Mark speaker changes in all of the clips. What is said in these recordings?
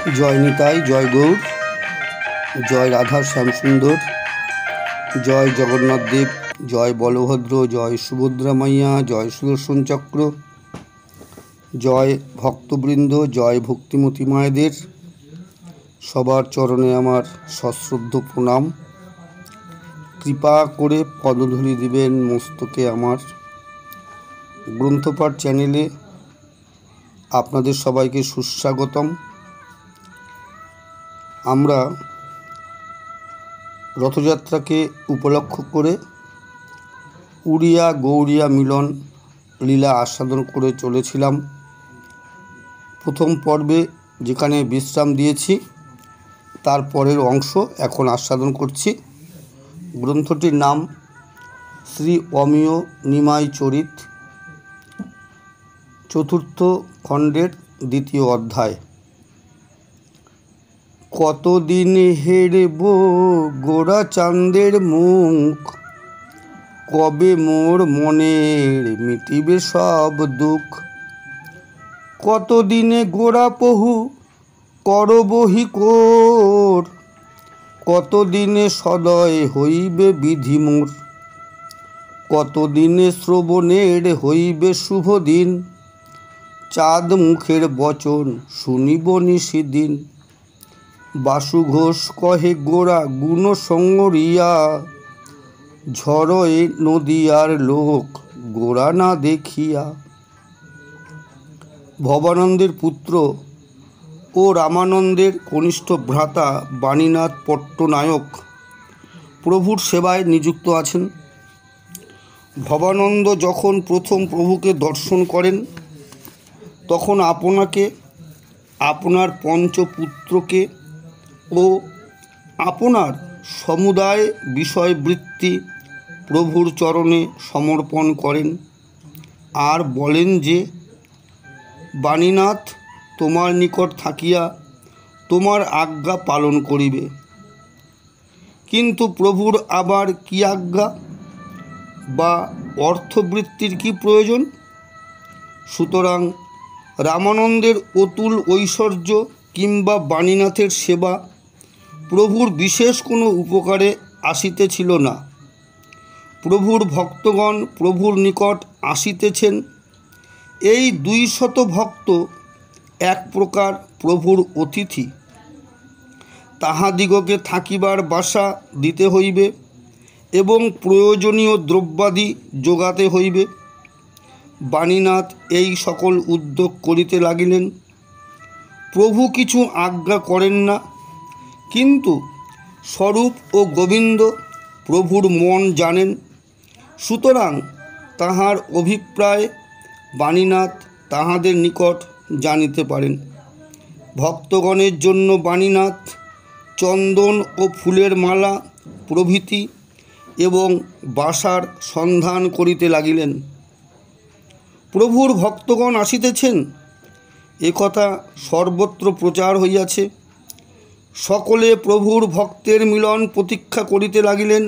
Speaker 1: जय निताई, जय गौर, जय राधा श्याम सुंदर, जय जगन्नाथ देव, जय बलभद्र, जय सुभद्रा मैया, जय सुदर्शन चक्र, जय भक्तबृंद, जय भक्तिमती मायेदेर सबार चरणे आमार सश्रद्ध प्रणाम। कृपा करे पदधूलि दिबेन मस्तके आमार। ग्रंथपाठ चैनेले आपनादेर सबाइके सुस्वागतम। आमरा रथयात्राके उपलक्ष्य करे उड़िया गौड़िया मिलन लीला आस्वादन करे चलेछिलाम। प्रथम पर्वे जेखाने विश्राम दिएछि तार परेर अंश एखन आस्वादन करछि। ग्रंथटिर नाम श्री अमीय निमाई चरित, चतुर्थ खंडेर द्वितीय अध्याय। कतदिन हेरबो गोरा चाँदेर मुख, कबे मोर मनेर मिटिबे सब दुख। कतदिने गोरा पहु करबो हिकोर, कतदिने सदय हইবে विधि मोर। कतदिने श्रवणेर हইবে शुभ दिन, चाँद मुखेर बचन शुनिब निशिदिन। बासु घोष कहे गोरा गुण संगरिया, झरए नदियार लोक गोरा ना देखिया। भवानंदेर पुत्र ओ रामानंदेर कनिष्ठ भ्राता बाणीनाथ पट्टनायक प्रभुर सेवाय नियुक्त आছেন। भवानंद যখন प्रथम प्रभुके दर्शन करें तखन आपनाके आपनार पंचपुत्रके ओ आपनार समुदाय विषयवृत्ति प्रभुर चरणे समर्पण करें और बोलें जे बाणीनाथ तोमार निकट थाकिया तोमार आज्ञा पालन करिबे। किन्तु प्रभुर आबार कि आज्ञा बा अर्थवृत्तिर कि प्रयोजन। सुतरां रामानंदेर अतुल ऐश्वर्य किंबा बाणीनाथेर सेवा प्रभुर विशेष कोनो उपकारे आसितेछिल ना। प्रभुर भक्तगण प्रभुर निकट आसितेछेन। এই 200 भक्त एक प्रकार प्रभुर अतिथि, ताहादिगके থাকিবার বাসা দিতে হইবে এবং প্রয়োজনীয় দ্রব্যাদি যোগাতে হইবে। বাণীনাথ এই সকল উদ্যোগ করিতে লাগিলেন। প্রভু কিছু আজ্ঞা করেন না, কিন্তু স্বরূপ ও গোবিন্দ প্রভুর মন জানেন। সুতরাং তাহার অভিপ্রায় বাণীনাথ তাহাদের নিকট জানিতে পারেন। ভক্তগণের জন্য বাণীনাথ চন্দন ও ফুলের মালা প্রভৃতি এবং বাসার সন্ধান করিতে লাগিলেন। প্রভুর ভক্তগণ আসিতেছেন এ কথা সর্বত্র প্রচার হইয়াছে। সকলে প্রভুর ভক্তের মিলন প্রতীক্ষা করিতে লাগিলেন।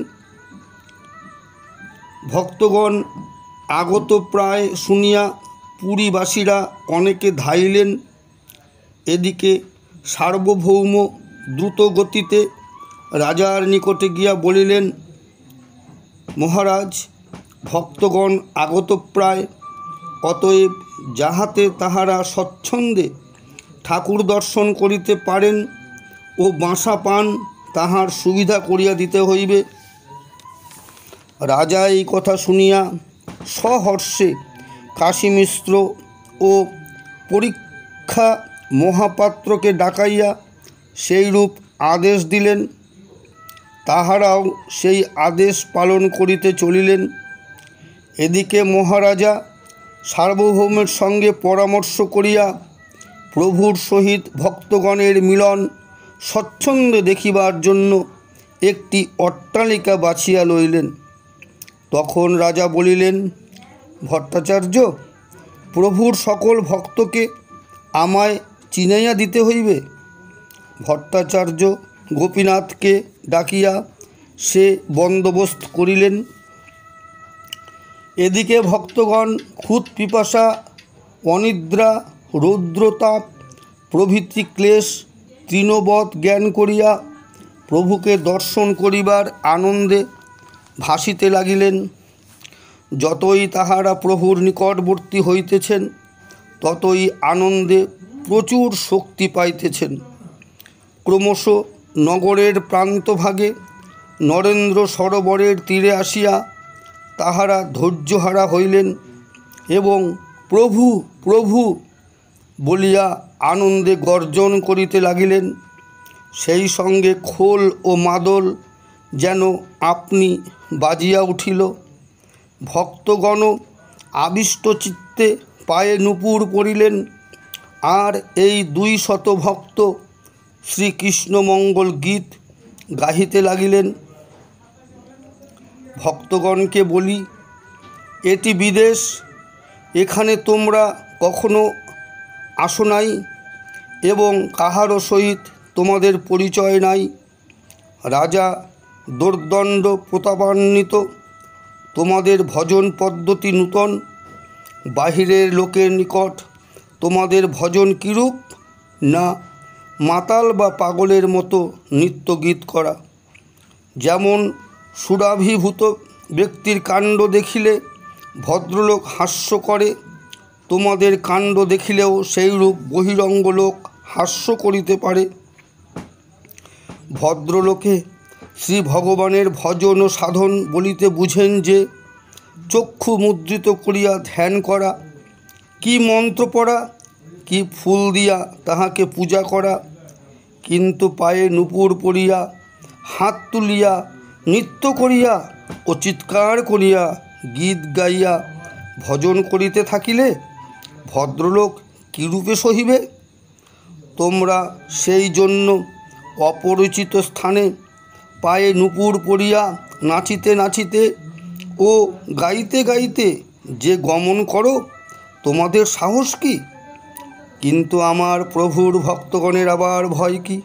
Speaker 1: ভক্তগণ আগত প্রায় শুনিয়া পুরীবাসীরা অনেকে ধাইলেন। এদিকে সার্বভৌম দ্রুত গতিতে রাজার নিকটে গিয়া বলিলেন, মহারাজ, ভক্তগণ আগত প্রায়, অতএব যাহাতে তাহারা স্বচ্ছন্দে ঠাকুর দর্শন করিতে পারেন ও বাসা পান তাহার সুবিধা করিয়া দিতে হইবে। রাজা এই কথা শুনিয়া সহর্ষে কাশী মিশ্র ও পরীক্ষা মহাপাত্রকে ডাকাইয়া সেইরূপ আদেশ দিলেন। তাহারাও সেই আদেশ পালন করিতে চলিলেন। এদিকে মহারাজা সার্বভৌমের সঙ্গে পরামর্শ করিয়া প্রভুর সহিত ভক্তগণের মিলন স্বচ্ছন্দে দেখিবার জন্য একটি অট্টালিকা বাছিয়া লইলেন। তখন রাজা বলিলেন, ভট্টাচার্য, প্রভুর সকল ভক্তকে আমায় চিনাইয়া দিতে হইবে। ভট্টাচার্য গোপীনাথকে ডাকিয়া সে বন্দোবস্ত করিলেন। এদিকে ভক্তগণ ক্ষুধ পিপাসা অনিদ্রা রৌদ্রতাপ প্রভৃতি ক্লেশ তৃণবৎ জ্ঞান করিয়া প্রভুকে দর্শন করিবার আনন্দে ভাসিতে লাগিলেন। যতই তাহারা প্রভুর নিকটবর্তী হইতেছেন ততই আনন্দে প্রচুর শক্তি পাইতেছেন। ক্রমশ নগরের প্রান্তভাগে নরেন্দ্র সরোবরের তীরে আসিয়া তাহারা ধৈর্যহারা হইলেন এবং প্রভু প্রভু বলিয়া আনন্দে গর্জন করিতে লাগিলেন। সেই সঙ্গে খোল ও মাদল যেন আপনি বাজিয়া উঠিল। ভক্তগণ আবিষ্ট চিত্তে পায়ে নূপুর পড়িলেন, আর এই 200 ভক্ত শ্রীকৃষ্ণ মঙ্গল গীত গাহিতে লাগিলেন। ভক্তগণকে বলি, এটি বিদেশ, এখানে তোমরা কখনো আসো নাই এবং কাহারও সহিত তোমাদের পরিচয় নাই। রাজা দোর্দণ্ড প্রতাপান্বিত, তোমাদের ভজন পদ্ধতি নূতন। বাহিরের লোকের নিকট তোমাদের ভজন কিরূপ? না মাতাল বা পাগলের মতো নৃত্যগীত করা। যেমন সুরাভিভূত ব্যক্তির কাণ্ড দেখিলে ভদ্রলোক হাস্য করে, তোমাদের কাণ্ড দেখিলেও সেইরূপ বহিরঙ্গ লোক হাস্য করিতে পারে। ভদ্রলোকে শ্রী ভগবানের ভজন ও সাধন বলিতে বুঝেন যে চক্ষু মুদ্রিত করিয়া ধ্যান করা, কি মন্ত্র পড়া, কি ফুল দিয়া তাহাকে পূজা করা। কিন্তু পায়ে নূপুর পরিয়া, হাত তুলিয়া, নৃত্য করিয়া ও চিৎকার করিয়া গীত গাইয়া ভজন করিতে থাকিলে ভদ্রলোক কিরূপে সহিবে? তোমরা সেই জন্য অপরিচিত স্থানে পায়ে নূপুর পরিয়া নাচিতে নাচিতে ও গাইতে গাইতে যে গমন করো, তোমাদের সাহস কি? কিন্তু আমার প্রভুর ভক্তগণের আবার ভয় কি?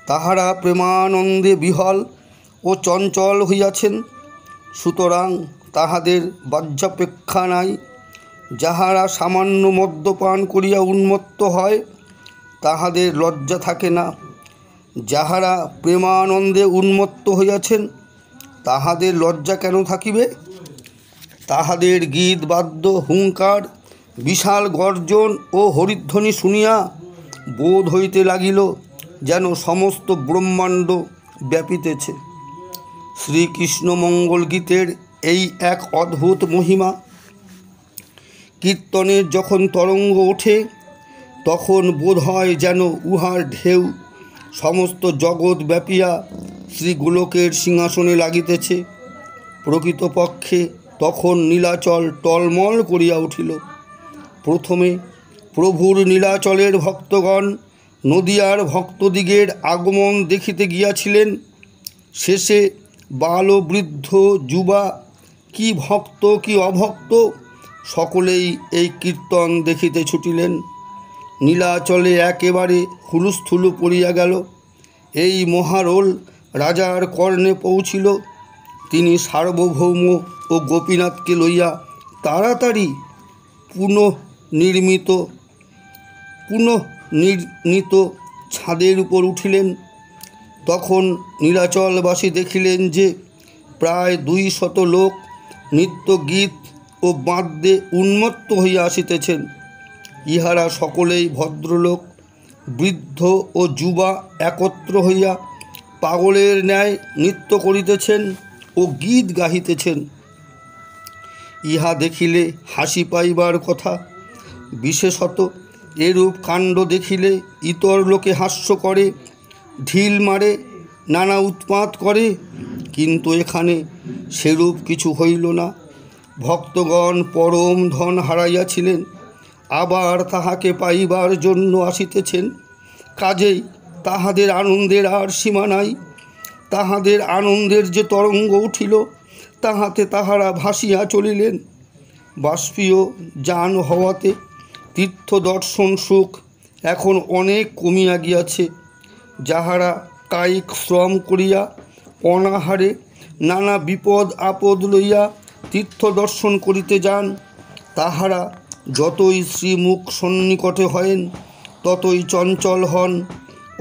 Speaker 1: তাহারা প্রেমানন্দে বিহল ও চঞ্চল হইয়াছেন, সুতরাং তাহাদের বাহ্যাপেক্ষা নাই। যাহারা সামান্য মদ্যপান করিয়া উন্মত্ত হয় তাহাদের লজ্জা থাকে না। যাহারা প্রেমানন্দে উন্মত্ত হইয়াছেন তাহাদের লজ্জা কেন থাকিবে? তাহাদের গীত বাদ্য হুঙ্কার বিশাল গর্জন ও হরিধ্বনি শুনিয়া বোধ হইতে লাগিল যেন সমস্ত ব্রহ্মাণ্ড ব্যাপিতেছে। শ্রীকৃষ্ণ মঙ্গল গীতের এই এক অদ্ভুত মহিমা। কীর্তনের যখন তরঙ্গ ওঠে তখন বোধ হয় যেন উহার ঢেউ সমস্ত জগৎ ব্যাপিয়া শ্রী গোলকের সিংহাসনে লাগিতেছে। প্রকৃতপক্ষে তখন নীলাচল টলমল করিয়া উঠিল। প্রথমে প্রভুর নীলাচলের ভক্তগণ নদিয়ার ভক্তদিগের আগমন দেখিতে গিয়াছিলেন। শেষে বাল বৃদ্ধ যুবা, কি ভক্ত কি অভক্ত, সকলেই এই কীর্তন দেখিতে ছুটিলেন। নীলাচলে একেবারে হুলুস্থুলু পড়িয়া গেল। এই মহারোল রাজার কর্ণে পৌঁছিল। তিনি সার্বভৌম ও গোপীনাথকে লইয়া তাড়াতাড়ি পুনঃনির্মিত ছাদের উপর উঠিলেন। তখন নীলাচলবাসী দেখিলেন যে প্রায় 200 লোক নৃত্য গীত ও বাদ্যে উন্মত্ত হইয়া আসিতেছেন। ইহারা সকলেই ভদ্রলোক। বৃদ্ধ ও যুবা একত্র হইয়া পাগলের ন্যায় নৃত্য করিতেছেন ও গীত গাহিতেছেন। ইহা দেখিলে হাসি পাইবার কথা। বিশেষত এরূপ কাণ্ড দেখিলে ইতর লোকে হাস্য করে, ঢিল মারে, নানা উৎপাত করে, কিন্তু এখানে সেরূপ কিছু হইল না। ভক্তগণ পরম ধন হারাইয়াছিলেন, আবার তাহাকে পাইবার জন্য আসিতেছেন। কাজেই তাহাদের আনন্দের আর সীমা নাই। তাহাদের আনন্দের যে তরঙ্গ উঠিল তাহাতে তাহারা ভাসিয়া চলিলেন। বাষ্পীয় যান হওয়াতে তীর্থ দর্শন সুখ এখন অনেক কমিয়া গিয়াছে। যাহারা কায়িক শ্রম করিয়া অনাহারে নানা বিপদ আপদ লইয়া তীর্থ দর্শন করিতে যান, তাহারা যতই শ্রীমুখ সন্নিকটে হয়েন ততই চঞ্চল হন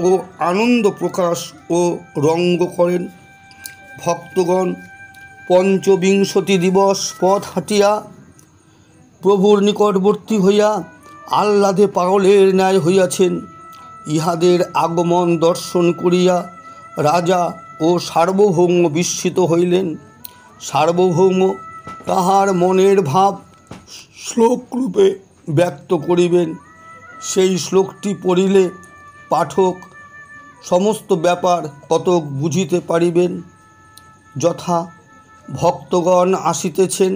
Speaker 1: ও ও আনন্দ প্রকাশ ও রঙ্গ করেন। ভক্তগণ পঞ্চবিংশতি দিবস পথ হাঁটিয়া প্রভুর নিকটবর্তী হইয়া আহ্লাদে পাগলের ন্যায় হইয়াছেন। ইহাদের আগমন দর্শন করিয়া রাজা ও সার্বভৌম বিস্মিত হইলেন। সার্বভৌম তাহার মনের ভাব শ্লোকরূপে ব্যক্ত করিবেন। সেই শ্লোকটি পড়িলে পাঠক সমস্ত ব্যাপার কতক বুঝিতে পারিবেন। যথা: ভক্তগণ আসিতেছেন,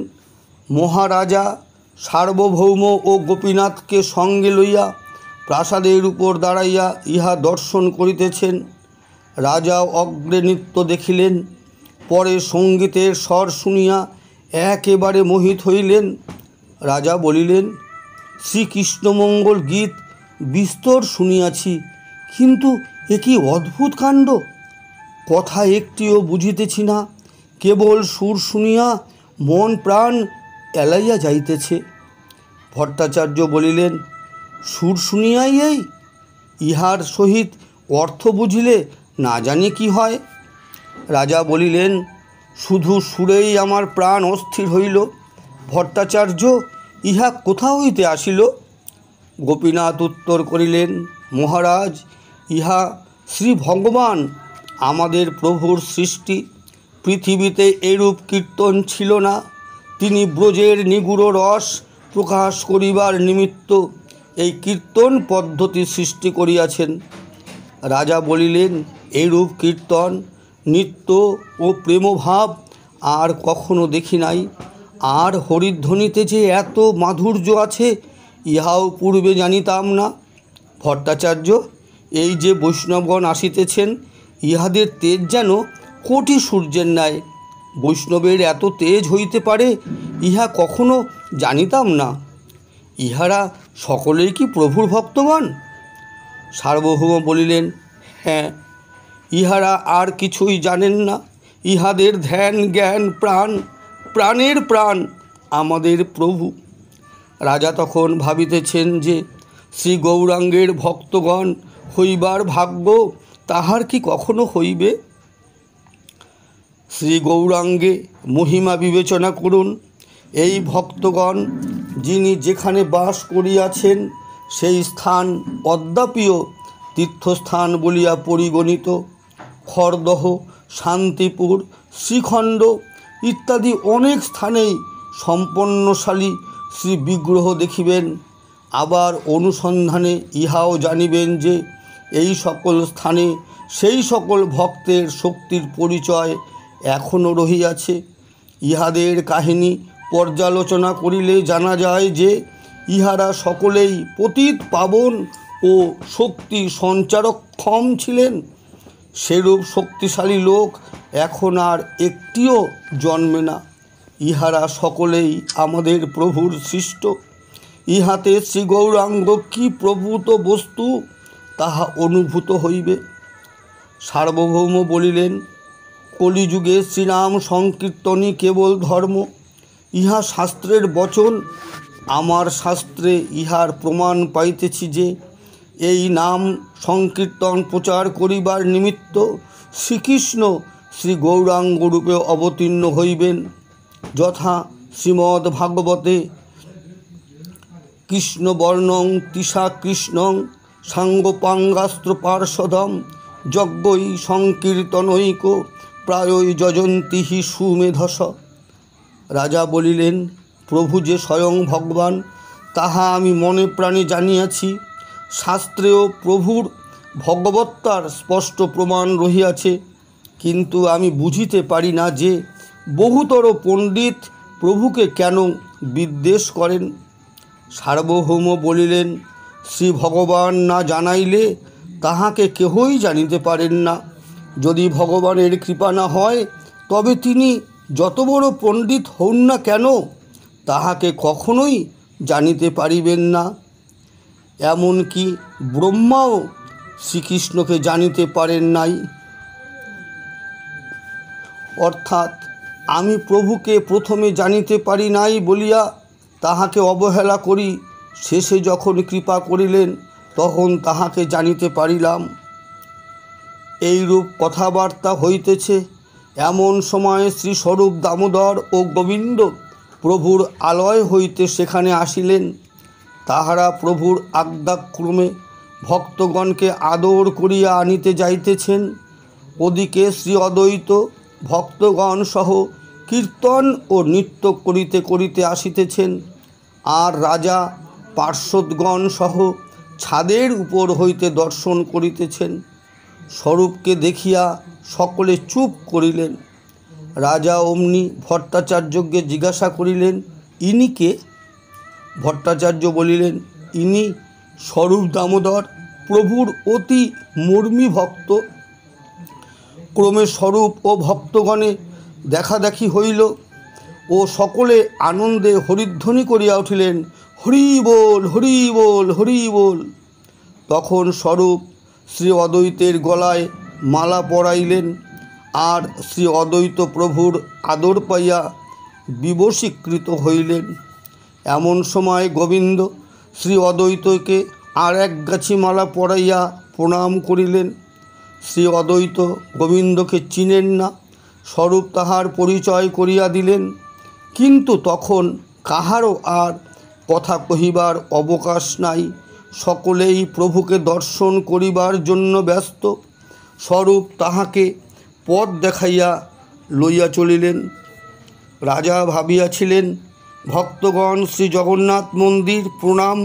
Speaker 1: মহারাজা সার্বভৌম ও গোপীনাথকে সঙ্গে লইয়া প্রাসাদের উপর দাঁড়াইয়া ইহা দর্শন করিতেছেন। রাজা অগ্রে নৃত্য দেখিলেন, পরে সঙ্গীতের স্বর শুনিয়া একেবারে মোহিত হইলেন। রাজা বলিলেন, শ্রীকৃষ্ণমঙ্গল গীত বিস্তর শুনিয়াছি, কিন্তু এ কি অদ্ভুত কাণ্ড! কথা একটিও বুঝিতেছি না, কেবল সুর শুনিয়া মন প্রাণ এলাইয়া যাইতেছে। ভট্টাচার্য বলিলেন, সুর শুনিয়াই এই? ইহার সহিত অর্থ বুঝিলে না জানি কি হয়। রাজা বলিলেন, শুধু সুরেই আমার প্রাণ অস্থির হইল। ভট্টাচার্য, ইহা কোথা হইতে আসিল? গোপীনাথ উত্তর করিলেন, মহারাজ, ইহা শ্রী ভগবান আমাদের প্রভুর সৃষ্টি। পৃথিবীতে এরূপ কীর্তন ছিল না। তিনি ব্রজের নিগুড় রস প্রকাশ করিবার নিমিত্ত এই কীর্তন পদ্ধতি সৃষ্টি করিয়াছেন। রাজা বলিলেন, এইরূপ কীর্তন, নৃত্য ও প্রেমভাব আর কখনো দেখি নাই। আর হরিধ্বনিতে যে এত মাধুর্য আছে, ইহাও পূর্বে জানিতাম না। ভট্টাচার্য, এই যে বৈষ্ণবগণ আসিতেছেন, ইহাদের তেজ যেন কোটি সূর্যের ন্যায়। বৈষ্ণবের এত তেজ হইতে পারে, ইহা কখনো জানিতাম না। ইহারা সকলেই কি প্রভুর ভক্তগণ? সার্বভৌম বলিলেন, হ্যাঁ, ইহারা আর কিছুই জানেন না। ইহাদের ধ্যান জ্ঞান প্রাণ, প্রাণের প্রাণ আমাদের প্রভু। রাজা তখন ভাবিতেছেন যে শ্রী গৌরাঙ্গের ভক্তগণ হইবার ভাগ্য তাহার কি কখনো হইবে? শ্রী গৌরাঙ্গে মহিমা বিবেচনা করুন। এই ভক্তগণ যিনি যেখানে বাস করিয়াছেন, সেই স্থান অদ্যাপিও তীর্থস্থান বলিয়া পরিগণিত। খড়দহ, শান্তিপুর, শ্রীখণ্ড ইত্যাদি অনেক স্থানেই সম্পন্নশালী শ্রী বিগ্রহ দেখিবেন। আবার অনুসন্ধানে ইহাও জানিবেন যে এই সকল স্থানে সেই সকল ভক্তের শক্তির পরিচয় এখনও রহিয়াছে। ইহাদের কাহিনী পর্যালোচনা করিলে জানা যায় যে ইহারা সকলেই পতিত পাবন ও শক্তি সঞ্চারক্ষম ছিলেন। সেরূপ শক্তিশালী লোক এখন আর একটিও জন্মে না। ইহারা সকলেই আমাদের প্রভুর সৃষ্ট। ইহাতে শ্রী গৌরাঙ্গ কি প্রভূত বস্তু, তাহা অনুভূত হইবে। সার্বভৌম বলিলেন, কলিযুগে শ্রীনাম সংকীর্তনই কেবল ধর্ম, ইহা শাস্ত্রের বচন। আমার শাস্ত্রে ইহার প্রমাণ পাইতেছি যে এই নাম সংকীর্তন প্রচার করিবার নিমিত্ত শ্রীকৃষ্ণ শ্রী গৌরাঙ্গরূপে অবতীর্ণ হইবেন। যথা শ্রীমদ্ ভাগবতে কৃষ্ণবর্ণং তৃষা কৃষ্ণং সাঙ্গপাঙ্গাস্ত্র পার্ষদম যজ্ঞৈ সংকীর্তনৈক প্রায়ই যজন্তি হি সুমেধস। রাজা বলিলেন, প্রভু যে স্বয়ং ভগবান, তাহা আমি মনে প্রাণে জানিয়াছি। শাস্ত্রেও প্রভুর ভগবত্তার স্পষ্ট প্রমাণ রহিয়াছে, কিন্তু আমি বুঝিতে পারি না যে বহুতর পণ্ডিত প্রভুকে কেন বিদ্বেষ করেন। সার্বভৌম বলিলেন, শ্রী ভগবান না জানাইলে তাহাকে কেহই জানিতে পারেন না। যদি ভগবানের কৃপা না হয়, তবে তিনি যত বড় পণ্ডিত হন না কেন, তাহাকে কখনোই জানিতে পারিবেন না। এমনকি ব্রহ্মাও শ্রীকৃষ্ণকে জানিতে পারেন নাই। অর্থাৎ আমি প্রভুকে প্রথমে জানিতে পারি নাই বলিয়া তাহাকে অবহেলা করি, শেষে যখন কৃপা করিলেন তখন তাহাকে জানিতে পারিলাম। এইরূপ কথাবার্তা হইতেছে। এমন সময় শ্রীস্বরূপ দামোদর ও গোবিন্দ প্রভুর আলয় হইতে সেখানে আসিলেন। তাহারা প্রভুর আজ্ঞাক্রমে ভক্তগণকে আদর করিয়া আনিতে যাইতেছেন। ওদিকে শ্রী অদ্বৈত ভক্তগণ সহ কীর্তন ও নৃত্য করিতে করিতে আসিতেছেন, আর রাজা পার্শ্বদগণ সহ ছাদের উপর হইতে দর্শন করিতেছেন। স্বরূপকে দেখিয়া সকলে চুপ করিলেন। রাজা অমনি ভট্টাচার্যকে জিজ্ঞাসা করিলেন, ইনি কে? ভট্টাচার্য বলিলেন, ইনি স্বরূপ দামোদর, প্রভুর অতি মর্মী ভক্ত। ক্রমে স্বরূপ ও ভক্তগণে দেখাদেখি হইল ও সকলে আনন্দে হরিধ্বনি করিয়া উঠিলেন, হরি বল, হরি বল, হরি বল। তখন স্বরূপ শ্রী অদ্বৈতের গলায় মালা পরাইলেন, আর শ্রী অদ্বৈত প্রভুর আদর পাইয়া বিবশীকৃত হইলেন। এমন সময় গোবিন্দ শ্রী অদ্বৈতকে আর এক গাছি মালা পরাইয়া প্রণাম করিলেন। শ্রী অদ্বৈত গোবিন্দকে চিনেন না। স্বরূপ তাহার পরিচয় করিয়া দিলেন, কিন্তু তখন কাহারও আর কথা কহিবার অবকাশ নাই। সকলেই প্রভুকে দর্শন করিবার জন্য ব্যস্ত। স্বরূপ তাহাকে পথ দেখাইয়া লইয়া চলিলেন। রাজা ভাবিয়াছিলেন, ভক্তগণ শ্রী জগন্নাথ মন্দির প্রণাম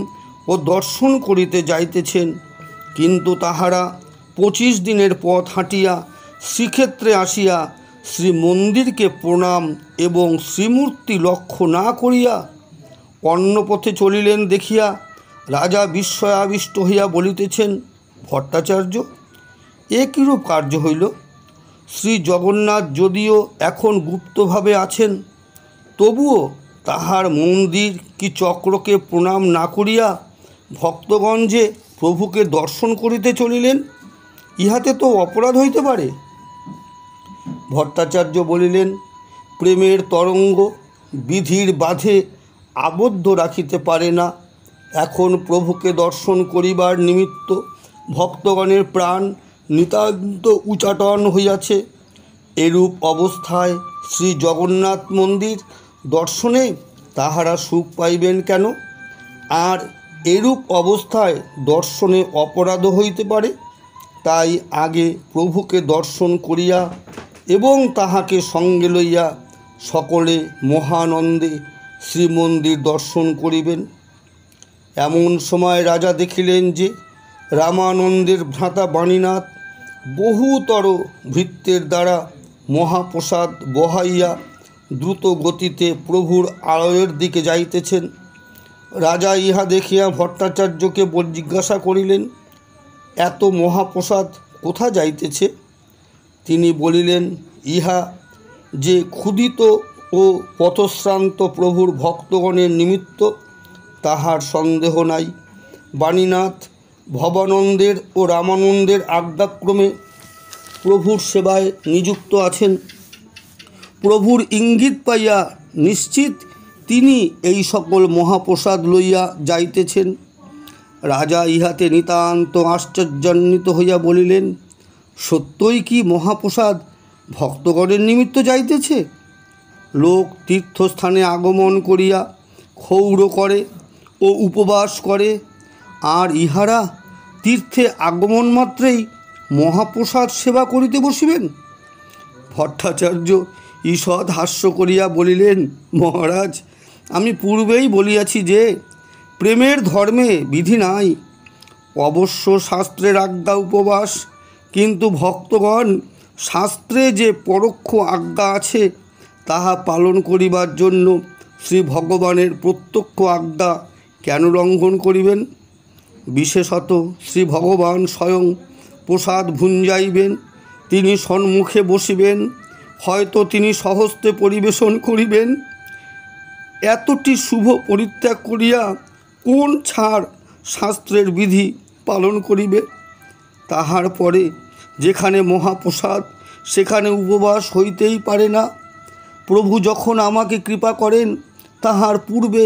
Speaker 1: ও দর্শন করিতে যাইতেছেন, কিন্তু তাহারা 25 দিনের পথ হাঁটিয়া শ্রীক্ষেত্রে আসিয়া শ্রী মন্দিরকে প্রণাম এবং শ্রীমূর্তি লক্ষ্য না করিয়া অন্য পথে চলিলেন দেখিয়া রাজা বিস্ময়াবিষ্ট হইয়া বলিতেছেন, ভট্টাচার্য, এ কিরূপ কার্য হইল? শ্রী জগন্নাথ যদিও এখন গুপ্তভাবে আছেন, তবুও তাহার মন্দির কি চক্রকে প্রণাম না করিয়া ভক্তগণ যে প্রভুকে দর্শন করিতে চলিলেন, ইহাতে তো অপরাধ হইতে পারে। ভট্টাচার্য বলিলেন, প্রেমের তরঙ্গ বিধির বাঁধে আবদ্ধ রাখিতে পারে না। এখন প্রভুকে দর্শন করিবার নিমিত্ত ভক্তগণের প্রাণ নিতান্ত উচাটন হইয়াছে। এরূপ অবস্থায় শ্রী জগন্নাথ মন্দির দর্শনে তাহারা সুখ পাইবেন কেন? আর এরূপ অবস্থায় দর্শনে অপরাধ হইতে পারে। তাই আগে প্রভুকে দর্শন করিয়া এবং তাহাকে সঙ্গে লইয়া সকলে মহানন্দে শ্রীমন্দির দর্শন করিবেন। এমন সময় রাজা দেখিলেন যে রামানন্দের ভ্রাতা বাণীনাথ বহুতর ভৃত্যের দ্বারা মহাপ্রসাদ বহাইয়া দ্রুত গতিতে প্রভুর আলয়ের দিকে যাইতেছেন। রাজা ইহা দেখিয়া ভট্টাচার্যকে জিজ্ঞাসা করিলেন, এত মহাপ্রসাদ কোথা যাইতেছে? তিনি বলিলেন, ইহা যে ক্ষুধিত ও পথশ্রান্ত প্রভুর ভক্তগণের নিমিত্ত তাহার সন্দেহ নাই। বাণীনাথ ভবানন্দের ও রামানন্দের আজ্ঞাক্রমে প্রভুর সেবায় নিযুক্ত আছেন। প্রভুর ইঙ্গিত পাইয়া নিশ্চিত তিনি এই সকল মহাপ্রসাদ লইয়া যাইতেছেন। রাজা ইহাতে নিতান্ত আশ্চর্যান্বিত হইয়া বলিলেন, সত্যই কি মহাপ্রসাদ ভক্তগণের নিমিত্ত যাইতেছে? লোক তীর্থস্থানে আগমন করিয়া ক্ষৌর করে ও উপবাস করে, আর ইহারা তীর্থে আগমন মাত্রেই মহাপ্রসাদ সেবা করিতে বসিবেন? ভট্টাচার্য ঈষৎ হাস্য করিয়া বলিলেন, মহারাজ, আমি পূর্বেই বলিয়াছি যে প্রেমের ধর্মে বিধি নাই। অবশ্য শাস্ত্রের আজ্ঞা উপবাস, কিন্তু ভক্তগণ শাস্ত্রে যে পরোক্ষ আজ্ঞা আছে তাহা পালন করিবার জন্য শ্রী ভগবানের প্রত্যক্ষ আজ্ঞা কেন লঙ্ঘন করিবেন? বিশেষত শ্রী ভগবান স্বয়ং প্রসাদ ভুঞ্জাইবেন, তিনি সম্মুখে বসিবেন, হয়তো তিনি স্বহস্তে পরিবেশন করিবেন। এতটি শুভ পরিত্যাগ করিয়া কোন ছাড় শাস্ত্রের বিধি পালন করিবে? তাহার পরে যেখানে মহাপ্রসাদ সেখানে উপবাস হইতেই পারে না। প্রভু যখন আমাকে কৃপা করেন তাহার পূর্বে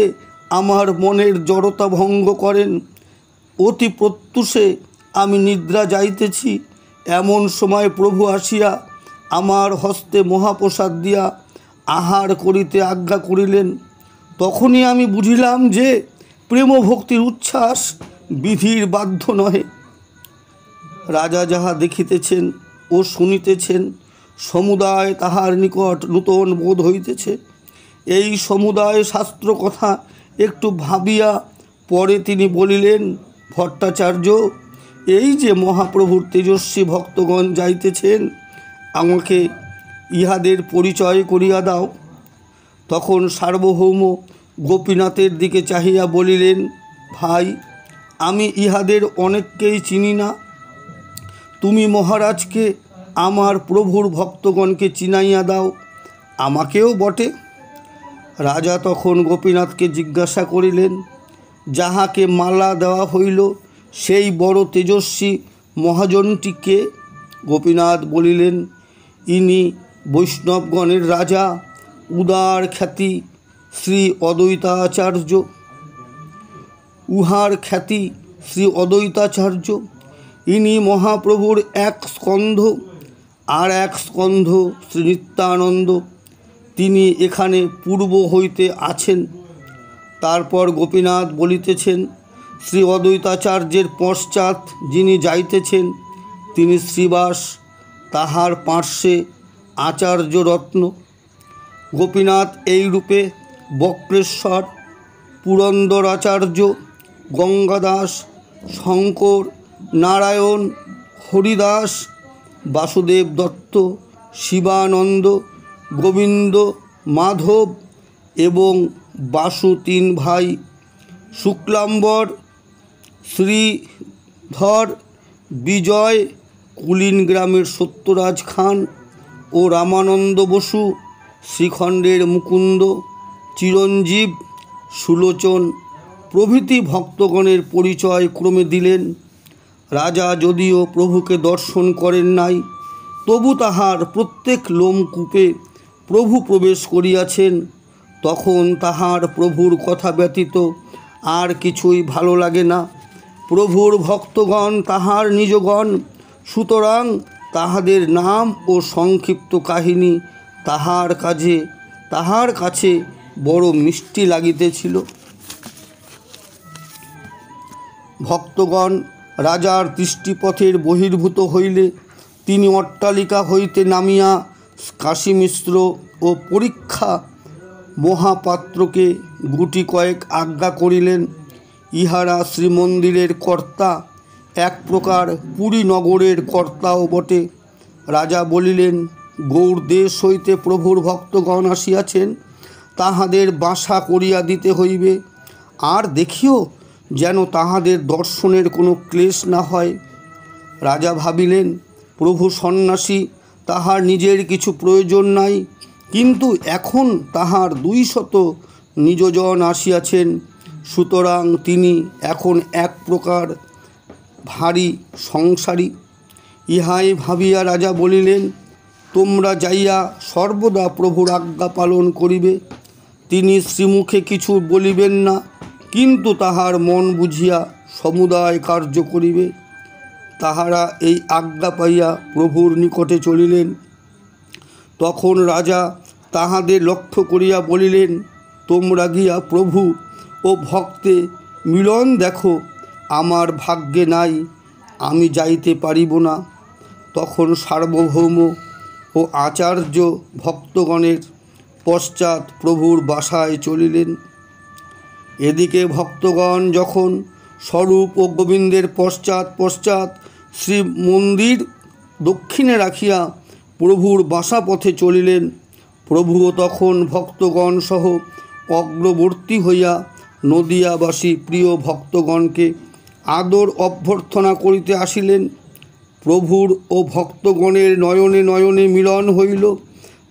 Speaker 1: আমার মনের জড়তা ভঙ্গ করেন। অতি প্রত্যুষে আমি নিদ্রা যাইতেছি, এমন সময় প্রভু আসিয়া আমার হস্তে মহাপ্রসাদ দিয়া আহার করিতে আজ্ঞা করিলেন। তখনই আমি বুঝিলাম যে প্রেম ভক্তির উচ্ছ্বাস বিধির বাধ্য নহে। রাজা যাহা দেখিতেছেন ও শুনিতেছেন সমুদায় তাহার নিকট নূতন বোধ হইতেছে। এই সমুদায় শাস্ত্র কথা একটু ভাবিয়া পরে তিনি বলিলেন, ভট্টাচার্য, এই যে মহাপ্রভুর তেজস্বী ভক্তগণ যাইতেছেন, আমাকে ইহাদের পরিচয় করিয়া দাও। তখন সার্বভৌম গোপীনাথের দিকে চাহিয়া বলিলেন, ভাই, আমি ইহাদের অনেককেই চিনি না। তুমি মহারাজকে আমার প্রভুর ভক্তগণকে চিনাইয়া দাও, আমাকেও বটে। রাজা তখন গোপীনাথকে জিজ্ঞাসা করিলেন, যাহাকে মালা দেওয়া হইল সেই বড় তেজস্বী মহাজনটি কে? গোপীনাথ বলিলেন, ইনি বৈষ্ণবগণের রাজা, উদার খ্যাতি শ্রী অদ্বৈতাচার্য। উহার খ্যাতি শ্রী অদ্বৈতাচার্য। ইনি মহাপ্রভুর এক স্কন্ধ, আর এক স্কন্ধ শ্রী নিত্যানন্দ। তিনি এখানে পূর্ব হইতে আছেন। তারপর গোপীনাথ বলিতেছেন, শ্রী অদ্বৈতাচার্যের পশ্চাৎ যিনি যাইতেছেন তিনি শ্রীবাস, তাহার পার্শ্বে আচার্য রত্ন। গোপীনাথ এই রূপে বক্রেশ্বর, পুরন্দরাচার্য, গঙ্গাদাস, শঙ্কর, নারায়ণ, হরিদাস, বাসুদেব দত্ত, শিবানন্দ, গোবিন্দ, মাধব এবং বাসু তিন ভাই, শুক্লাম্বর, শ্রীধর, বিজয়, কুলিন গ্রামের সত্যরাজ খান ও রামানন্দ বসু, শ্রীখণ্ডের মুকুন্দ, চিরঞ্জীব, সুলোচন প্রভৃতি ভক্তগণের পরিচয় ক্রমে দিলেন। রাজা যদিও প্রভুকে দর্শন করেন নাই, তবু তাহার প্রত্যেক লোমকূপে প্রভু প্রবেশ করিয়াছেন। তখন তাহার প্রভুর কথা ব্যতীত আর কিছুই ভালো লাগে না। প্রভুর ভক্তগণ তাহার নিজগণ, সুতরাং তাহাদের নাম ও সংক্ষিপ্ত কাহিনী তাহার কাছে বড় মিষ্টি লাগিতেছিল। ভক্তগণ রাজার দৃষ্টিপথের বহির্ভূত হইলে তিনি অট্টালিকা হইতে নামিয়া কাশীমিশ্র ও পরীক্ষা মহাপাত্রকে গুটি কয়েক আজ্ঞা করিলেন। ইহারা শ্রীমন্দিরের কর্তা, এক প্রকার পুরী নগরের কর্তাও বটে। রাজা বলিলেন, গৌড় দেশ হইতে প্রভুর ভক্তগণ আসিয়াছেন, তাহাদের বাসা করিয়া দিতে হইবে। আর দেখিও যেন তাহাদের দর্শনের কোনো ক্লেশ না হয়। রাজা ভাবিলেন, প্রভু সন্ন্যাসী, তাহার নিজের কিছু প্রয়োজন নাই, কিন্তু এখন তাহার 200 নিজজন আসিয়াছেন, সুতরাং তিনি এখন এক প্রকার ভারী সংসারী। ইহাই ভাবিয়া রাজা বলিলেন, তোমরা যাইয়া সর্বদা প্রভুর আজ্ঞা পালন করিবে। তিনি শ্রীমুখে কিছু বলিবেন না, কিন্তু তাহার মন বুঝিয়া সমুদায় কার্য করিবে। তাহারা এই আজ্ঞা পাইয়া প্রভুর নিকটে চলিলেন। তখন রাজা তাহাদের লক্ষ্য করিয়া বলিলেন, তোমরা গিয়া প্রভু ও ভক্তে মিলন দেখো, আমার ভাগ্যে নাই, আমি যাইতে পারিব না। তখন সার্বভৌম ও আচার্য ভক্তগণের পশ্চাৎ প্রভুর বাসায় চলিলেন। এদিকে ভক্তগণ যখন স্বরূপ ও গোবিন্দের পশ্চাৎ শ্রী মন্দির দক্ষিণে রাখিয়া প্রভুর বাসা পথে চলিলেন, প্রভুও তখন ভক্তগণ সহ অগ্রবর্তী হইয়া নদিয়াবাসী প্রিয় ভক্তগণকে আদর অভ্যর্থনা করিতে আসিলেন। প্রভুর ও ভক্তগণের নয়নে নয়নে মিলন হইল।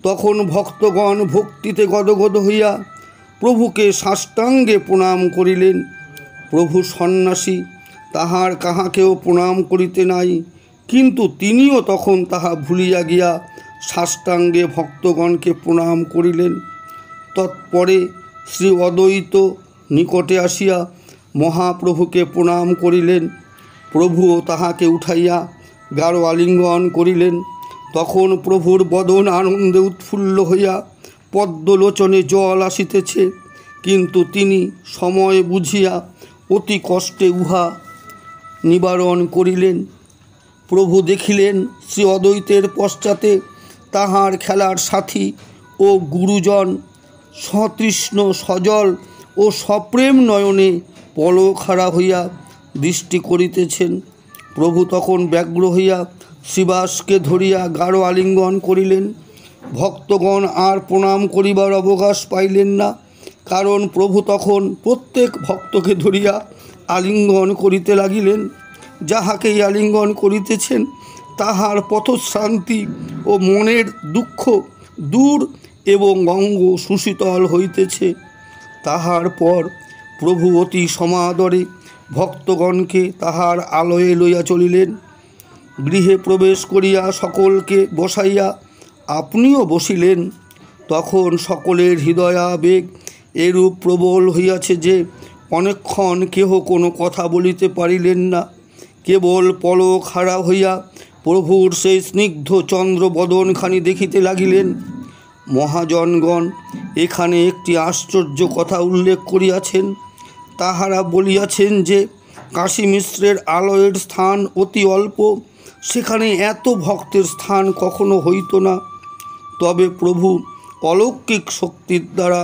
Speaker 1: তখন ভক্তগণ ভক্তিতে গদগদ হইয়া প্রভুকে সাষ্টাঙ্গে প্রণাম করিলেন। প্রভু সন্ন্যাসী, তাহার কাহাকেও প্রণাম করিতে নাই, কিন্তু তিনিও তখন তাহা ভুলিয়া গিয়া সাষ্টাঙ্গে ভক্তগণকে প্রণাম করিলেন। তৎপরে শ্রী অদ্বৈত নিকটে আসিয়া মহাপ্রভুকে প্রণাম করিলেন। প্রভুও তাহাকে উঠাইয়া গাঢ় আলিঙ্গন করিলেন। তখন প্রভুর বদন আনন্দে উৎফুল্ল হইয়া পদ্মলোচনে জল আসিতেছে, কিন্তু তিনি সময় বুঝিয়া অতি কষ্টে উহা নিবারণ করিলেন। প্রভু দেখিলেন শ্রী অদ্বৈতের পশ্চাতে তাহার খেলার সাথী ও গুরুজন সতৃষ্ণ সজল ও সপ্রেম নয়নে পলকহারা হইয়া দৃষ্টি করিতেছেন। প্রভু তখন ব্যগ্র হইয়া শ্রীবাসকে ধরিয়া গাঢ় আলিঙ্গন করিলেন। ভক্তগণ আর প্রণাম করিবার অবকাশ পাইলেন না, কারণ প্রভু তখন প্রত্যেক ভক্তকে ধরিয়া আলিঙ্গন করিতে লাগিলেন। যাহাকেই আলিঙ্গন করিতেছেন তাহার পথশ্রান্তি ও মনের দুঃখ দূর এবং অঙ্গ সুশীতল হইতেছে। তাহার পর প্রভু অতি সমাদরে ভক্তগণকে তাহার আলয়ে লইয়া চলিলেন। গৃহে প্রবেশ করিয়া সকলকে বসাইয়া আপনিও বসিলেন। তখন সকলের হৃদয়াবেগ এরূপ প্রবল হইয়াছে যে অনেকক্ষণ কেহ কোনো কথা বলিতে পারিলেন না। কেবল পলক হারা হইয়া প্রভুর সেই স্নিগ্ধ চন্দ্রবদনখানি দেখিতে লাগিলেন। মহাজনগণ এখানে একটি আশ্চর্য কথা উল্লেখ করিয়াছেন। তাহারা বলিয়াছেন যে কাশী মিশ্রের আলয়ের স্থান অতি অল্প, সেখানে এত ভক্তের স্থান কখনো হইত না। তবে প্রভু অলৌকিক শক্তির দ্বারা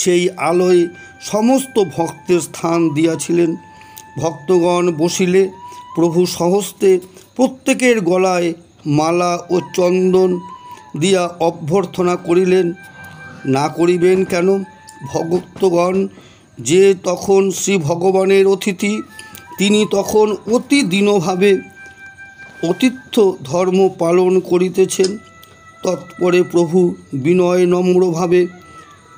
Speaker 1: সেই আলয়ে সমস্ত ভক্তের স্থান দিয়াছিলেন। ভক্তগণ বসিলে প্রভু স্বহস্তে প্রত্যেকের গলায় মালা ও চন্দন দিয়া অভ্যর্থনা করিলেন। না করিবেন কেন? ভক্তগণ যে তখন শ্রী ভগবানের অতিথি, তিনি তখন অতি দীনভাবে অতিথ্য ধর্ম পালন করিতেছেন। তৎপরে প্রভু বিনয় নম্রভাবে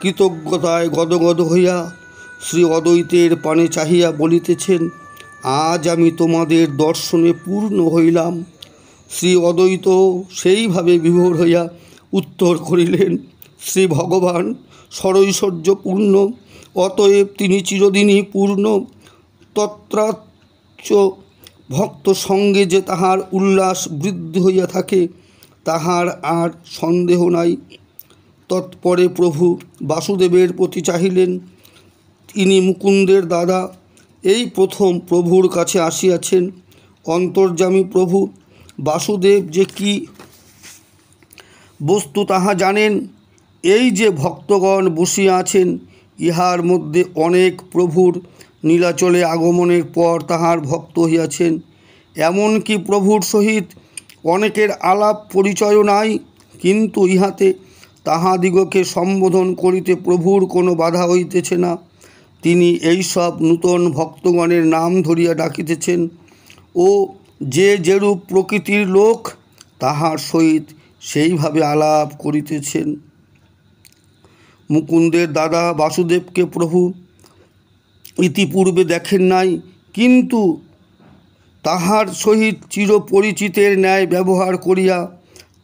Speaker 1: কৃতজ্ঞতায় গদগদ হইয়া শ্রী অদ্বৈতের পানে চাহিয়া বলিতেছেন, আজ আমি তোমাদের দর্শনে পূর্ণ হইলাম। শ্রী অদ্বৈত সেইভাবে বিভোর হইয়া উত্তর করিলেন, শ্রী ভগবান সরৈশ্বর্যপূর্ণ, অতএব তিনি চিরদিনই পূর্ণ। তত্রাচ্য ভক্ত সঙ্গে যে তাহার উল্লাস বৃদ্ধি হইয়া থাকে তাহার আর সন্দেহ নাই। তৎপরে প্রভু বাসুদেবের প্রতি চাহিলেন। তিনি মুকুন্দের দাদা, এই প্রথম প্রভুর কাছে আসিয়াছেন। অন্তর্যামী প্রভু বাসুদেব যে কি বস্তু তাহা জানেন। এই যে ভক্তগণ বসিয়া আছেন, ইহার মধ্যে অনেক প্রভুর নীলাচলে আগমনের পর তাহার ভক্ত হইয়াছেন। এমনকি প্রভুর সহিত অনেকের আলাপ পরিচয়ও নাই, কিন্তু ইহাতে তাহাদিগকে সম্বোধন করিতে প্রভুর কোনো বাধা হইতেছে না। তিনি এইসব নূতন ভক্তগণের নাম ধরিয়া ডাকিতেছেন ও যে যেরূপ প্রকৃতির লোক তাহার সহিত সেইভাবে আলাপ করিতেছেন। মুকুন্দের দাদা বাসুদেবকে প্রভু ইতিপূর্বে দেখেন নাই, কিন্তু তাহার সহিত চিরপরিচিতের ন্যায় ব্যবহার করিয়া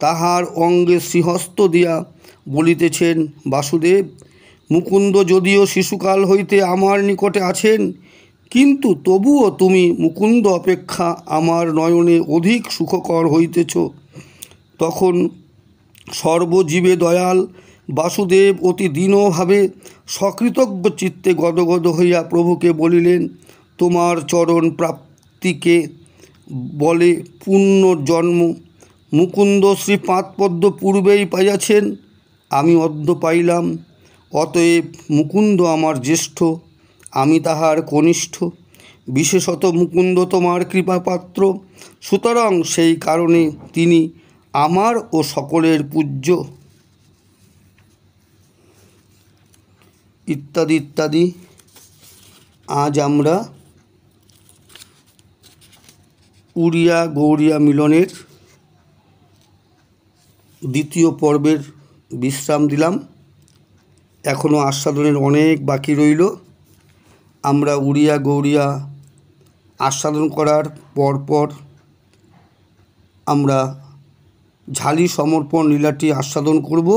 Speaker 1: তাহার অঙ্গে শ্রীহস্ত দিয়া বলিতেছেন, বাসুদেব, মুকুন্দ যদিও শিশুকাল হইতে আমার নিকটে আছেন, কিন্তু তবুও তুমি মুকুন্দ অপেক্ষা আমার নয়নে অধিক সুখকর হইতেছ। তখন সর্বজীবে দয়াল বাসুদেব অতি দীনভাবে সকৃতজ্ঞ চিত্তে গদগদ হইয়া প্রভুকে বলিলেন, তোমার চরণ প্রাপ্তিকে বলে পুনর্জন্ম। মুকুন্দ শ্রীপাদপদ্ম পূর্বেই পাইয়াছেন, আমি অদ্য পাইলাম। অতএব মুকুন্দ আমার জ্যেষ্ঠ, আমি তাহার কনিষ্ঠ। বিশেষত মুকুন্দ তোমার কৃপাপাত্র, সুতরাং সেই কারণে তিনি আমার ও সকলের পূজ্য। ইত্যাদি ইত্যাদি। আজ আমরা উড়িয়া গৌড়িয়া মিলনের দ্বিতীয় পর্বের বিশ্রাম দিলাম। এখনও আস্বাদনের অনেক বাকি রইল। আমরা উড়িয়া গৌড়িয়া আস্বাদন করার পরপর আমরা ঝালি সমর্পণ লীলাটি আস্বাদন করব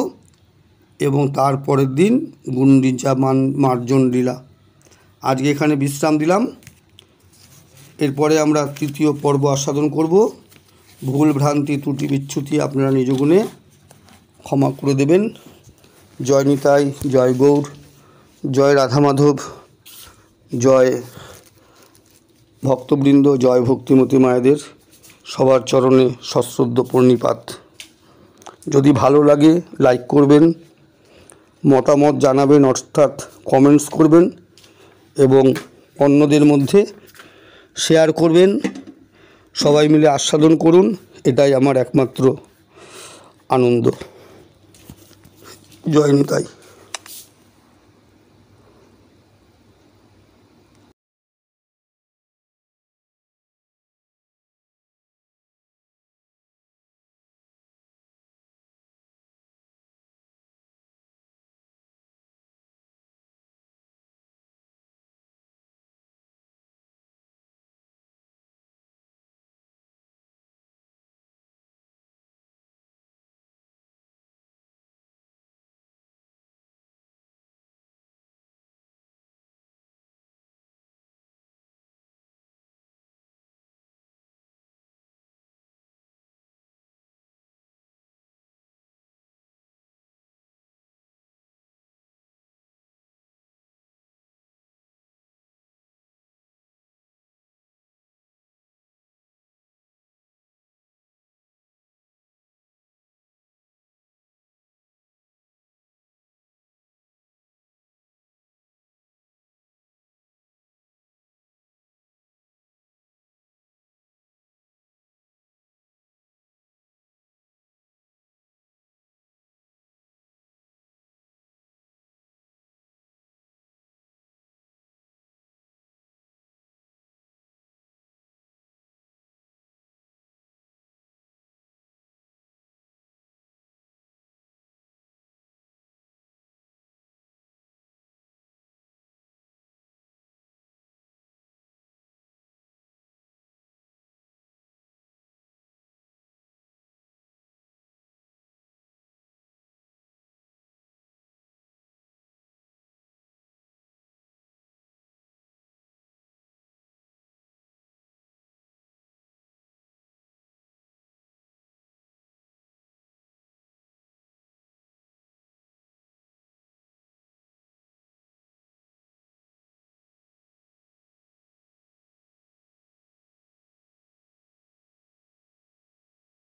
Speaker 1: এবং তারপরের দিন গুন্ডিচা মার্জন লীলা। আজকে এখানে বিশ্রাম দিলাম। এরপরে আমরা তৃতীয় পর্ব আস্বাদন করব। ভুল ভ্রান্তি ত্রুটি বিচ্যুতি আপনারা নিজ গুণে ক্ষমা করে দেবেন। জয় নিতাই, জয় গৌর, জয় রাধা মাধব, জয় ভক্তবৃন্দ, জয় ভক্তিমতী মায়েদের সবার চরণে সশ্রদ্ধ প্রণিপাত। যদি ভালো লাগে লাইক করবেন, মতামত জানাবেন অর্থাৎ কমেন্টস করবেন এবং অন্যদের মধ্যে শেয়ার করবেন। সবাই মিলে আস্বাদন করুন, এটাই আমার একমাত্র আনন্দ। জয় নিতাই।